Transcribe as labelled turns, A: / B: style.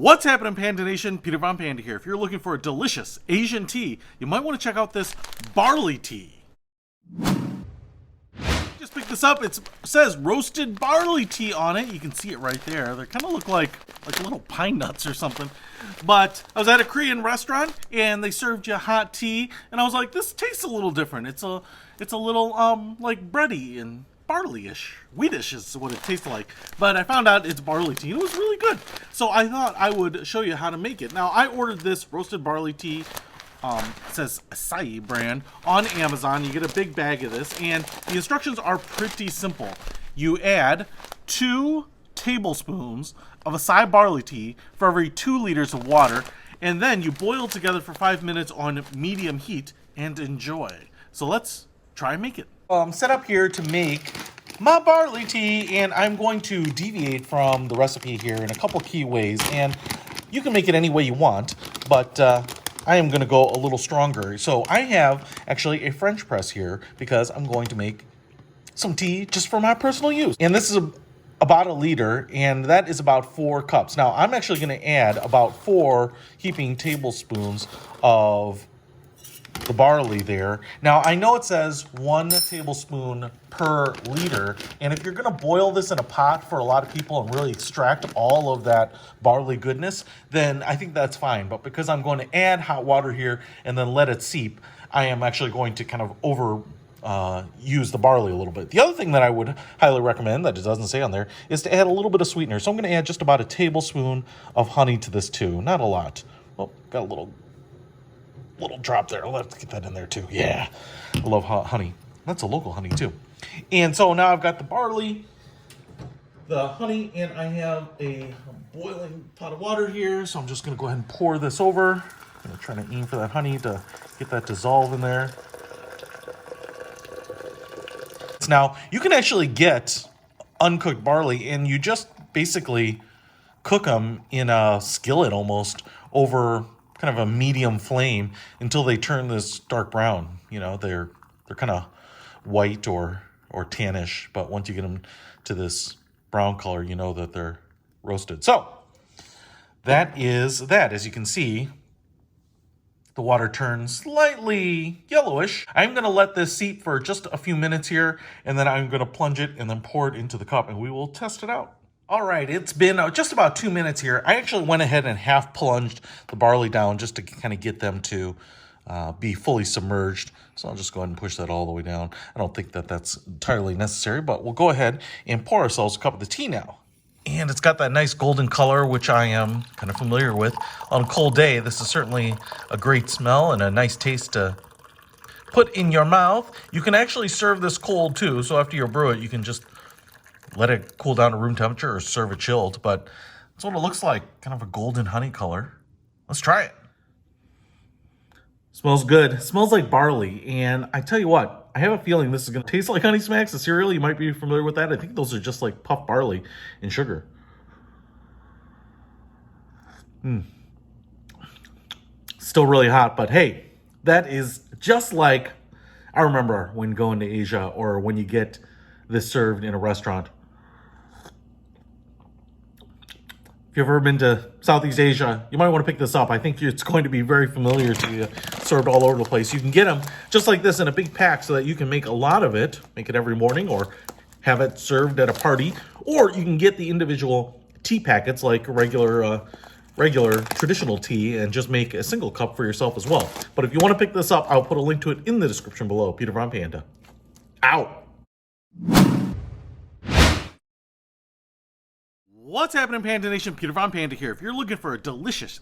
A: What's happening, Panda Nation? Peter Von Panda here. If you're looking for a delicious Asian tea, you might want to check out this barley tea. Just picked this up. It says roasted barley tea on it. You can see it right there. They kind of look like little pine nuts or something. But I was at a Korean restaurant and they served you hot tea, and I was like, this tastes a little different. It's a little like bready and barley-ish, wheatish is what it tastes like. But I found out it's barley tea, and it was really good. So I thought I would show you how to make it. Now, I ordered this roasted barley tea, it says Assi brand, on Amazon. You get a big bag of this, and the instructions are pretty simple. You add 2 tablespoons of Assi barley tea for every 2 liters of water, and then you boil together for 5 minutes on medium heat and enjoy. So let's try and make it. I'm set up here to make my barley tea, and I'm going to deviate from the recipe here in a couple key ways, and you can make it any way you want, but I am going to go a little stronger. So I have actually a French press here because I'm going to make some tea just for my personal use, and this is about 1 liter, and that is about 4 cups. Now I'm actually going to add about 4 heaping tablespoons of the barley there. Now I know it says 1 tablespoon per liter, and if you're going to boil this in a pot for a lot of people and really extract all of that barley goodness, then I think that's fine. But because I'm going to add hot water here and then let it seep, I am actually going to kind of use the barley a little bit. The other thing that I would highly recommend that it doesn't say on there is to add a little bit of sweetener. So I'm going to add just about 1 tablespoon of honey to this too. Not a lot. Well, got a little drop there. I'll have to get that in there too. Yeah, I love honey. That's a local honey too. And so now I've got the barley, the honey, and I have a boiling pot of water here. So I'm just going to go ahead and pour this over. I'm going to try to aim for that honey to get that dissolve in there. Now you can actually get uncooked barley, and you just basically cook them in a skillet almost over kind of a medium flame until they turn this dark brown. You know, they're kind of white or tannish, but once you get them to this brown color, you know that they're roasted. So that is that. As you can see, the water turns slightly yellowish. I'm going to let this seep for just a few minutes here, and then I'm going to plunge it and then pour it into the cup, and we will test it out. All right, it's been just about 2 minutes here. I actually went ahead and half plunged the barley down just to kind of get them to be fully submerged. So I'll just go ahead and push that all the way down. I don't think that that's entirely necessary, but we'll go ahead and pour ourselves a cup of the tea now. And it's got that nice golden color, which I am kind of familiar with. On a cold day, this is certainly a great smell and a nice taste to put in your mouth. You can actually serve this cold too. So after you brew it, you can just let it cool down to room temperature or serve it chilled, but that's what it looks like, kind of a golden honey color. Let's try it. Smells good. It smells like barley, and I tell you what, I have a feeling this is going to taste like Honey Smacks, the cereal. You might be familiar with that. I think those are just like puffed barley and sugar. Still really hot, but hey, that is just like I remember when going to Asia or when you get this served in a restaurant. If you've ever been to Southeast Asia, you might want to pick this up. I think it's going to be very familiar to you, served all over the place. You can get them just like this in a big pack so that you can make a lot of it, make it every morning, or have it served at a party, or you can get the individual tea packets like regular traditional tea and just make a single cup for yourself as well. But if you want to pick this up, I'll put a link to it in the description below. Peter Von Panda. Out. What's happening, Panda Nation? Peter Von Panda here. If you're looking for a delicious